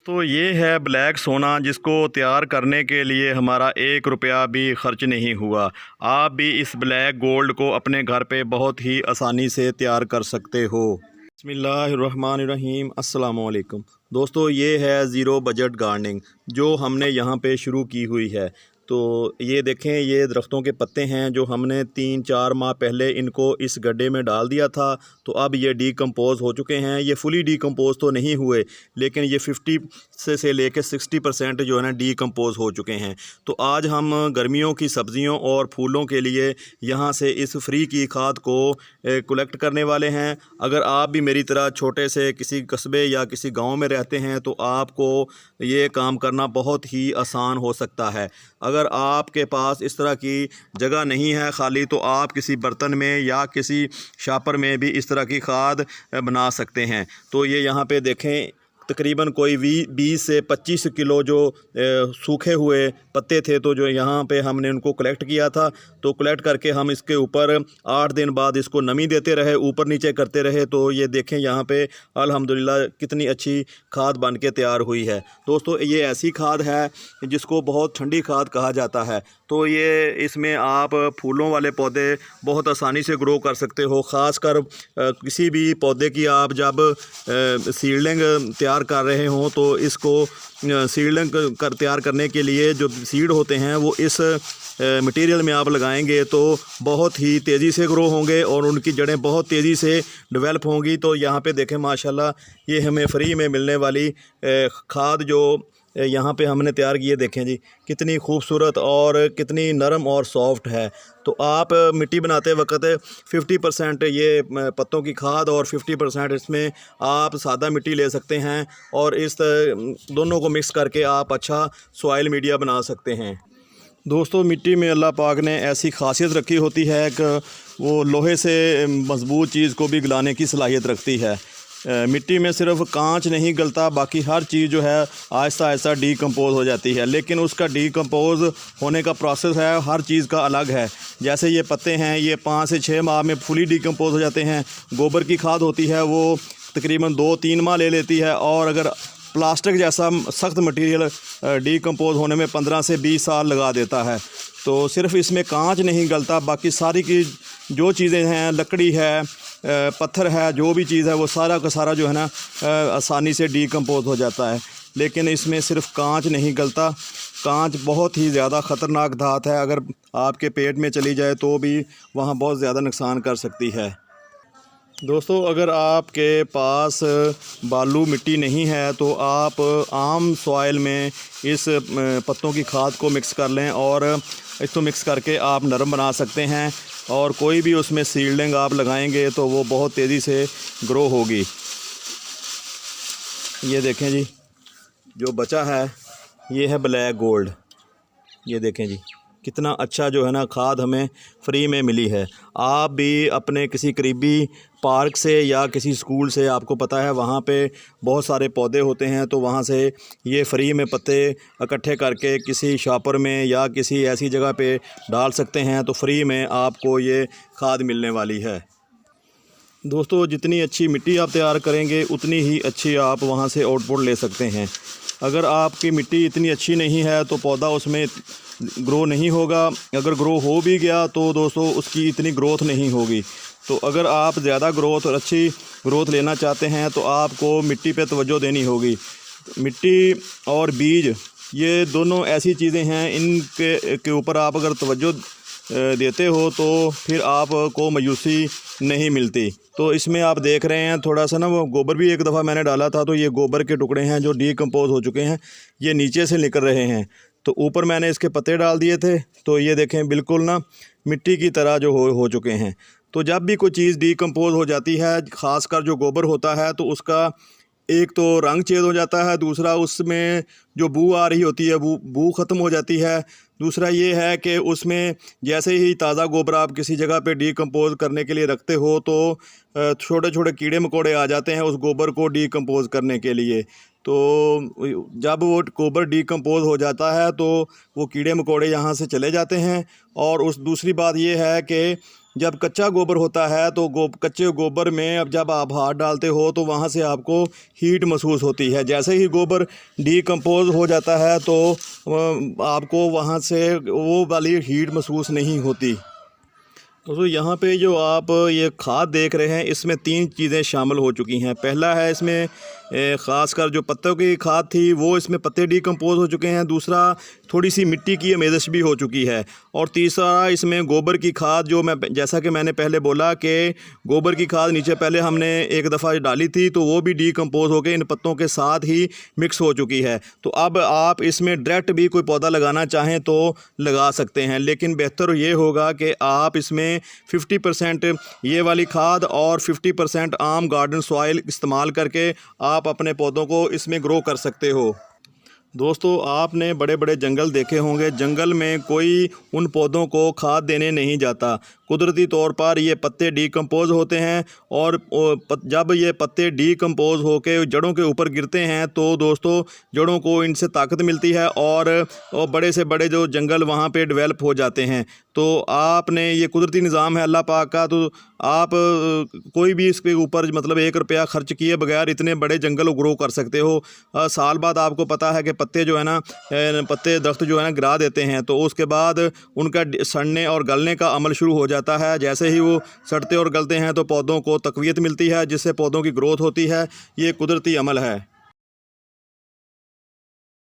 तो ये है ब्लैक सोना जिसको तैयार करने के लिए हमारा 1 रुपया भी ख़र्च नहीं हुआ। आप भी इस ब्लैक गोल्ड को अपने घर पे बहुत ही आसानी से तैयार कर सकते हो। बिस्मिल्लाहिर्रहमानिर्रहीम, अस्सलाम वालेकुम। दोस्तों, ये है ज़ीरो बजट गार्डनिंग जो हमने यहाँ पे शुरू की हुई है। तो ये देखें, ये दरख्तों के पत्ते हैं जो हमने 3-4 माह पहले इनको इस गड्ढे में डाल दिया था। तो अब ये डीकम्पोज़ हो चुके हैं। ये फुली डीकम्पोज़ तो नहीं हुए, लेकिन ये 50 से लेकर 60% जो है ना डीकम्पोज़ हो चुके हैं। तो आज हम गर्मियों की सब्ज़ियों और फूलों के लिए यहाँ से इस फ्री की खाद को कलेक्ट करने वाले हैं। अगर आप भी मेरी तरह छोटे से किसी कस्बे या किसी गांव में रहते हैं तो आपको ये काम करना बहुत ही आसान हो सकता है। अगर आपके पास इस तरह की जगह नहीं है खाली, तो आप किसी बर्तन में या किसी शापर में भी इस तरह की खाद बना सकते हैं। तो ये यहाँ पे देखें, तकरीबन कोई 20 से 25 किलो जो सूखे हुए पत्ते थे, तो जो यहाँ पे हमने उनको कलेक्ट किया था। तो कलेक्ट करके हम इसके ऊपर 8 दिन बाद इसको नमी देते रहे, ऊपर नीचे करते रहे। तो ये देखें यहाँ पे अल्हम्दुलिल्लाह कितनी अच्छी खाद बन के तैयार हुई है। दोस्तों, ये ऐसी खाद है जिसको बहुत ठंडी खाद कहा जाता है। तो ये इसमें आप फूलों वाले पौधे बहुत आसानी से ग्रो कर सकते हो। ख़ासकर किसी भी पौधे की आप जब सीडलिंग तैयार कर रहे हों तो इसको सीडलिंग तैयार करने के लिए जो सीड होते हैं वो इस मटेरियल में आप लगाएंगे तो बहुत ही तेज़ी से ग्रो होंगे और उनकी जड़ें बहुत तेज़ी से डेवलप होंगी। तो यहाँ पे देखें, माशाल्लाह ये हमें फ्री में मिलने वाली खाद जो यहाँ पे हमने तैयार की है, देखें जी कितनी खूबसूरत और कितनी नरम और सॉफ्ट है। तो आप मिट्टी बनाते वक्त 50% ये पत्तों की खाद और 50% इसमें आप सादा मिट्टी ले सकते हैं और इस दोनों को मिक्स करके आप अच्छा सॉइल मीडिया बना सकते हैं। दोस्तों, मिट्टी में अल्लाह पाक ने ऐसी खासियत रखी होती है कि वो लोहे से मज़बूत चीज़ को भी गलाने की सलाहियत रखती है। मिट्टी में सिर्फ कांच नहीं गलता, बाकी हर चीज़ जो है आहिस्ता आहिस्ता डीकम्पोज़ हो जाती है। लेकिन उसका डीकम्पोज़ होने का प्रोसेस है, हर चीज़ का अलग है। जैसे ये पत्ते हैं, ये 5 से 6 माह में फुली डीकम्पोज़ हो जाते हैं। गोबर की खाद होती है वो तकरीबन 2-3 माह ले लेती है। और अगर प्लास्टिक जैसा सख्त मटेरियल डीकम्पोज़ होने में 15 से 20 साल लगा देता है। तो सिर्फ इसमें कांच नहीं गलता, बाकी सारी की जो चीज़ें हैं, लकड़ी है, पत्थर है, जो भी चीज़ है वो सारा का सारा जो है ना आसानी से डीकम्पोज़ हो जाता है। लेकिन इसमें सिर्फ कांच नहीं गलता। कांच बहुत ही ज़्यादा ख़तरनाक धात है, अगर आपके पेट में चली जाए तो भी वहाँ बहुत ज़्यादा नुकसान कर सकती है। दोस्तों, अगर आपके पास बालू मिट्टी नहीं है तो आप आम सॉइल में इस पत्तों की खाद को मिक्स कर लें और इसको मिक्स करके आप नरम बना सकते हैं। और कोई भी उसमें सीडलिंग आप लगाएंगे तो वो बहुत तेज़ी से ग्रो होगी। ये देखें जी, जो बचा है ये है ब्लैक गोल्ड। ये देखें जी कितना अच्छा जो है ना खाद हमें फ्री में मिली है। आप भी अपने किसी करीबी पार्क से या किसी स्कूल से, आपको पता है वहाँ पे बहुत सारे पौधे होते हैं, तो वहाँ से ये फ्री में पत्ते इकट्ठे करके किसी शॉपर में या किसी ऐसी जगह पे डाल सकते हैं। तो फ्री में आपको ये खाद मिलने वाली है। दोस्तों, जितनी अच्छी मिट्टी आप तैयार करेंगे उतनी ही अच्छी आप वहाँ से आउटपुट ले सकते हैं। अगर आपकी मिट्टी इतनी अच्छी नहीं है तो पौधा उसमें ग्रो नहीं होगा। अगर ग्रो हो भी गया तो दोस्तों उसकी इतनी ग्रोथ नहीं होगी। तो अगर आप ज़्यादा ग्रोथ और अच्छी ग्रोथ लेना चाहते हैं तो आपको मिट्टी पे तवज्जो देनी होगी। मिट्टी और बीज ये दोनों ऐसी चीज़ें हैं, इनके ऊपर आप अगर तवज्जो देते हो तो फिर आपको मायूसी नहीं मिलती। तो इसमें आप देख रहे हैं थोड़ा सा ना वो गोबर भी एक दफ़ा मैंने डाला था, तो ये गोबर के टुकड़े हैं जो डीकम्पोज़ हो चुके हैं, ये नीचे से निकल रहे हैं। तो ऊपर मैंने इसके पत्ते डाल दिए थे, तो ये देखें बिल्कुल ना मिट्टी की तरह जो हो चुके हैं। तो जब भी कोई चीज़ डीकम्पोज़ हो जाती है, ख़ासकर जो गोबर होता है, तो उसका एक तो रंग चेंज हो जाता है, दूसरा उसमें जो बू आ रही होती है वो बू ख़त्म हो जाती है। दूसरा ये है कि उसमें जैसे ही ताज़ा गोबर आप किसी जगह पे डीकम्पोज़ करने के लिए रखते हो तो छोटे छोटे कीड़े मकोड़े आ जाते हैं उस गोबर को डीकम्पोज़ करने के लिए। तो जब वो गोबर डिकम्पोज हो जाता है तो वो कीड़े मकोड़े यहाँ से चले जाते हैं। और उस दूसरी बात ये है कि जब कच्चा गोबर होता है तो कच्चे गोबर में अब जब आप हाथ डालते हो तो वहाँ से आपको हीट महसूस होती है। जैसे ही गोबर डिकम्पोज हो जाता है तो आपको वहाँ से वो वाली हीट महसूस नहीं होती। दोस्तों यहाँ पे जो आप ये खाद देख रहे हैं इसमें 3 चीज़ें शामिल हो चुकी हैं। पहला है इसमें ख़ासकर जो पत्तों की खाद थी वो इसमें पत्ते डिकम्पोज हो चुके हैं। दूसरा थोड़ी सी मिट्टी की आमेज़श भी हो चुकी है। और तीसरा इसमें गोबर की खाद जो जैसा कि मैंने पहले बोला कि गोबर की खाद नीचे पहले हमने एक दफ़ा डाली थी तो वो भी डिकम्पोज होकर इन पत्तों के साथ ही मिक्स हो चुकी है। तो अब आप इसमें डायरेक्ट भी कोई पौधा लगाना चाहें तो लगा सकते हैं, लेकिन बेहतर ये होगा कि आप इसमें 50% ये वाली खाद और 50% आम गार्डन सॉइल इस्तेमाल करके आप अपने पौधों को इसमें ग्रो कर सकते हो। दोस्तों आपने बड़े बड़े जंगल देखे होंगे, जंगल में कोई उन पौधों को खाद देने नहीं जाता। कुदरती तौर पर ये पत्ते डिकम्पोज होते हैं और जब ये पत्ते डिकम्पोज होकर जड़ों के ऊपर गिरते हैं तो दोस्तों जड़ों को इनसे ताकत मिलती है और बड़े से बड़े जो जंगल वहाँ पे डेवलप हो जाते हैं। तो आपने ये कुदरती निज़ाम है अल्लाह पाक का, तो आप कोई भी इसके ऊपर मतलब 1 रुपया खर्च किए बगैर इतने बड़े जंगल ग्रो कर सकते हो। साल बाद आपको पता है कि पत्ते जो है ना पत्ते दरख्त जो है ना गिरा देते हैं तो उसके बाद उनका सड़ने और गलने का अमल शुरू हो जाता है। जैसे ही वो सड़ते और गलते हैं तो पौधों को तक़वियत मिलती है जिससे पौधों की ग्रोथ होती है। ये कुदरती अमल है।